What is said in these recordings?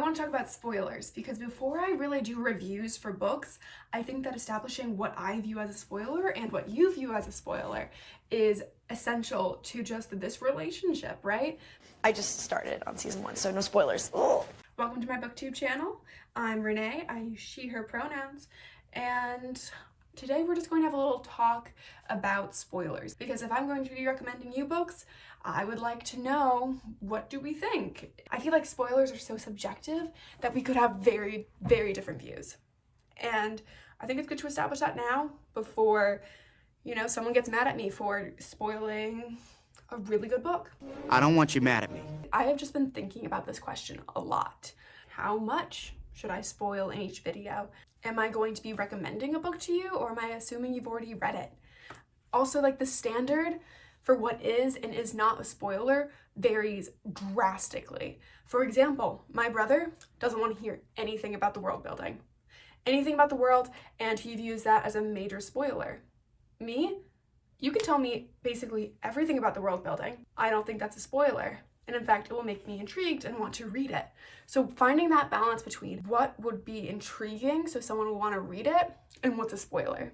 want to talk about spoilers because before I really do reviews for books, I think that establishing what I view as a spoiler and what you view as a spoiler is essential to just this relationship, right? I just started on season 1, so no spoilers. Ugh. Welcome to my booktube channel. I'm Renee. I use she, her pronouns, and today we're just going to have a little talk about spoilers because if I'm going to be recommending you books, I would like to know, what do we think? I feel like spoilers are so subjective that we could have very, very different views. And I think it's good to establish that now before, someone gets mad at me for spoiling a really good book. I don't want you mad at me. I have just been thinking about this question a lot. How much should I spoil in each video? Am I going to be recommending a book to you, or am I assuming you've already read it? Also, the standard for what is and is not a spoiler varies drastically. For example, my brother doesn't want to hear anything about the world building. Anything about the world, and he views that as a major spoiler. Me? You can tell me basically everything about the world building. I don't think that's a spoiler. And in fact, it will make me intrigued and want to read it. So finding that balance between what would be intriguing so someone will want to read it and what's a spoiler.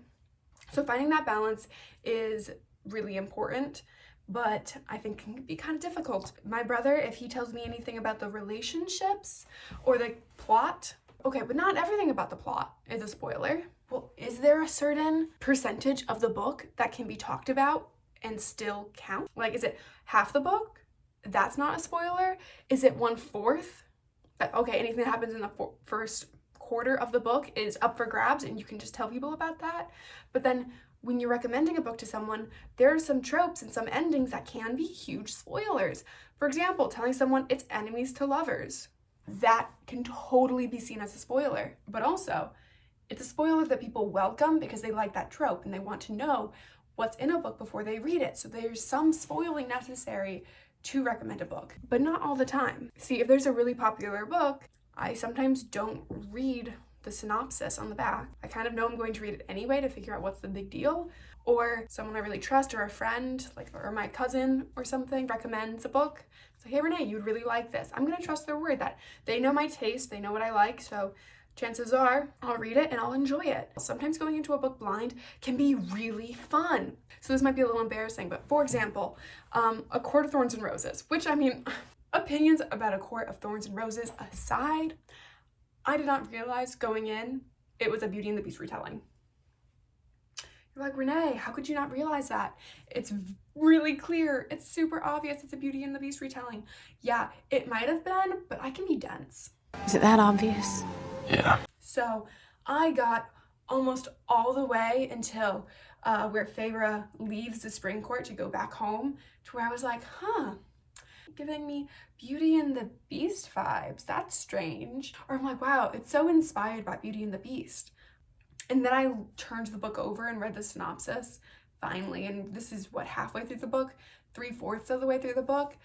So finding that balance is really important, but I think can be kind of difficult. My brother, if he tells me anything about the relationships or the plot, okay, but not everything about the plot is a spoiler. Well, is there a certain percentage of the book that can be talked about and still count? Is it half the book? That's not a spoiler. Is it 1/4? Okay, anything that happens in the first quarter of the book is up for grabs and you can just tell people about that. But then when you're recommending a book to someone, there are some tropes and some endings that can be huge spoilers. For example, telling someone it's enemies to lovers. That can totally be seen as a spoiler. But also, it's a spoiler that people welcome because they like that trope and they want to know what's in a book before they read it. So there's some spoiling necessary to recommend a book, but not all the time. See, if there's a really popular book, I sometimes don't read the synopsis on the back. I kind of know I'm going to read it anyway to figure out what's the big deal. Or someone I really trust, or a friend, or my cousin or something recommends a book. So, hey Renee, you'd really like this. I'm gonna trust their word that they know my taste, they know what I like, so chances are I'll read it and I'll enjoy it. Sometimes going into a book blind can be really fun. So this might be a little embarrassing, but for example, A Court of Thorns and Roses, which opinions about A Court of Thorns and Roses aside, I did not realize going in it was a Beauty and the Beast retelling. You're like, Renee, how could you not realize that? It's really clear. It's super obvious. It's a Beauty and the Beast retelling. Yeah, it might have been, but I can be dense. Is it that obvious? Yeah. So I got almost all the way until where Feyre leaves the spring court to go back home, to where I was like, giving me Beauty and the Beast vibes. That's strange. Or I'm like, wow, it's so inspired by Beauty and the Beast. And then I turned the book over and read the synopsis finally. And this is halfway through the book, 3/4 of the way through the book.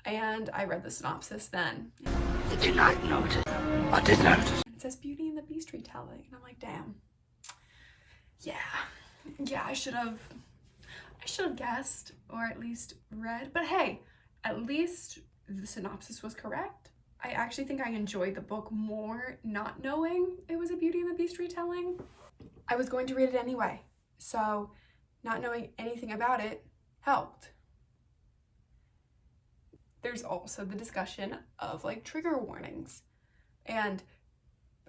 And I read the synopsis then. Did you not notice? I did notice. It says Beauty and the Beast retelling. And I'm like, damn. Yeah, I should have guessed, or at least read. But hey, at least the synopsis was correct. I actually think I enjoyed the book more not knowing it was a Beauty and the Beast retelling. I was going to read it anyway, so not knowing anything about it helped. There's also the discussion of trigger warnings, and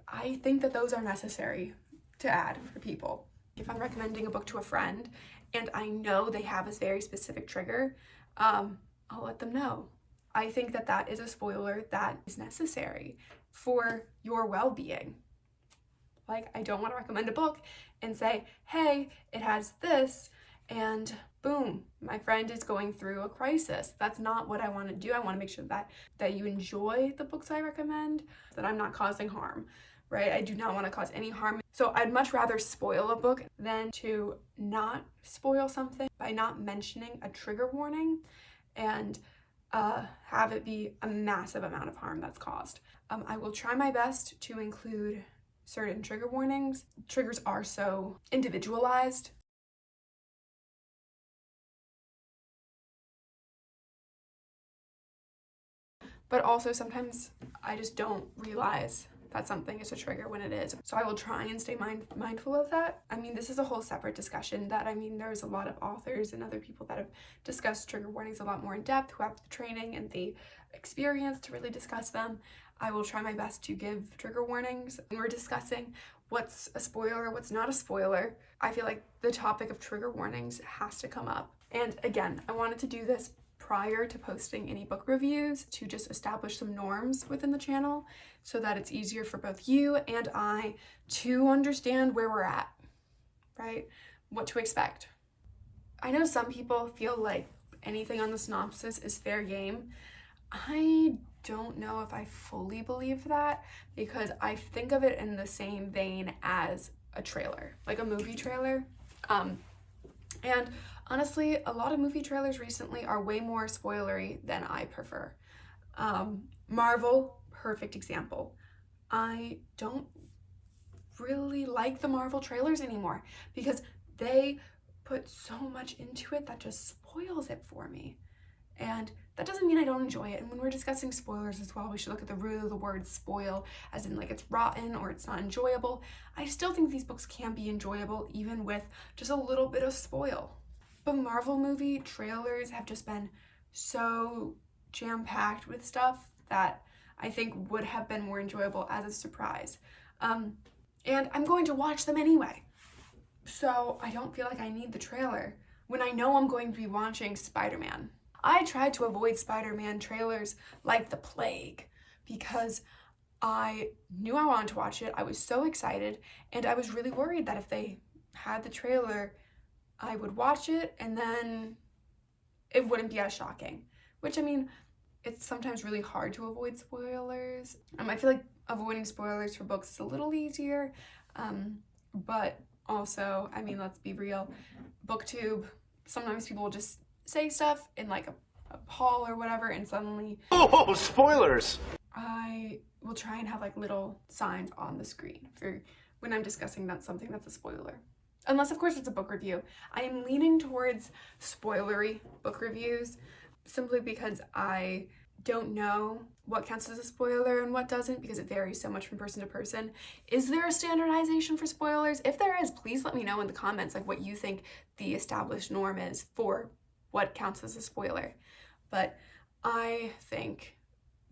I think that those are necessary to add for people. If I'm recommending a book to a friend and I know they have a very specific trigger, I'll let them know. I think that that is a spoiler that is necessary for your well-being. I don't want to recommend a book and say, hey, it has this, and boom, my friend is going through a crisis. That's not what I want to do. I want to make sure that you enjoy the books I recommend, that I'm not causing harm, right? I do not want to cause any harm. So I'd much rather spoil a book than to not spoil something by not mentioning a trigger warning and have it be a massive amount of harm that's caused. I will try my best to include certain trigger warnings. Triggers are so individualized. but also sometimes I just don't realize that something is a trigger when it is. So I will try and stay mindful of that. I mean, this is a whole separate discussion that, I mean, there's a lot of authors and other people that have discussed trigger warnings a lot more in depth, who have the training and the experience to really discuss them. I will try my best to give trigger warnings when we're discussing what's a spoiler, what's not a spoiler. I feel like the topic of trigger warnings has to come up. And again, I wanted to do this prior to posting any book reviews to just establish some norms within the channel so that it's easier for both you and I to understand where we're at, right? What to expect. I know some people feel like anything on the synopsis is fair game. I don't know if I fully believe that, because I think of it in the same vein as a trailer, like a movie trailer. And honestly, a lot of movie trailers recently are way more spoilery than I prefer. Marvel, perfect example. I don't really like the Marvel trailers anymore because they put so much into it that just spoils it for me. And that doesn't mean I don't enjoy it. And when we're discussing spoilers as well, we should look at the root of the word spoil, as in like it's rotten or it's not enjoyable. I still think these books can be enjoyable even with just a little bit of spoil. But Marvel movie trailers have just been so jam-packed with stuff that I think would have been more enjoyable as a surprise. And I'm going to watch them anyway. So I don't feel like I need the trailer when I know I'm going to be watching Spider-Man. I tried to avoid Spider-Man trailers like the plague because I knew I wanted to watch it. I was so excited, and I was really worried that if they had the trailer, I would watch it and then it wouldn't be as shocking. Which, I mean, it's sometimes really hard to avoid spoilers. I feel like avoiding spoilers for books is a little easier, but also, I mean, let's be real, BookTube, sometimes people will just say stuff in like a haul or whatever, and suddenly Spoilers! I will try and have like little signs on the screen for when I'm discussing something that's a spoiler. Unless, of course, it's a book review. I am leaning towards spoilery book reviews simply because I don't know what counts as a spoiler and what doesn't, because it varies so much from person to person. Is there a standardization for spoilers? If there is, please let me know in the comments like what you think the established norm is for what counts as a spoiler. But I think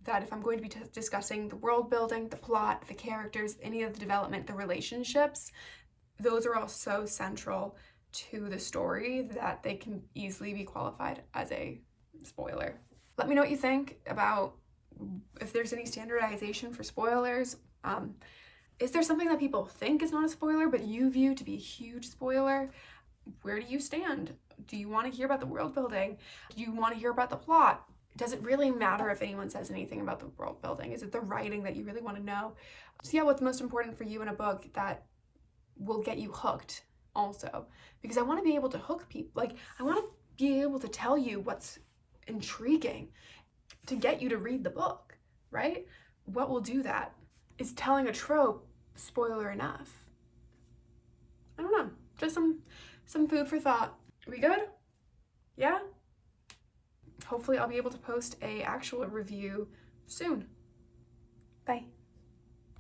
that if I'm going to be discussing the world building, the plot, the characters, any of the development, the relationships, those are all so central to the story that they can easily be qualified as a spoiler. Let me know what you think about if there's any standardization for spoilers. Is there something that people think is not a spoiler but you view to be a huge spoiler? Where do you stand? Do you want to hear about the world building? Do you want to hear about the plot? Does it really matter if anyone says anything about the world building? Is it the writing that you really want to know? So yeah, what's most important for you in a book that will get you hooked also? Because I want to be able to hook people. Like, I want to be able to tell you what's intriguing to get you to read the book, right? What will do that? Is telling a trope spoiler enough? I don't know. Just some food for thought. We good? Yeah? Hopefully I'll be able to post a actual review soon. Bye.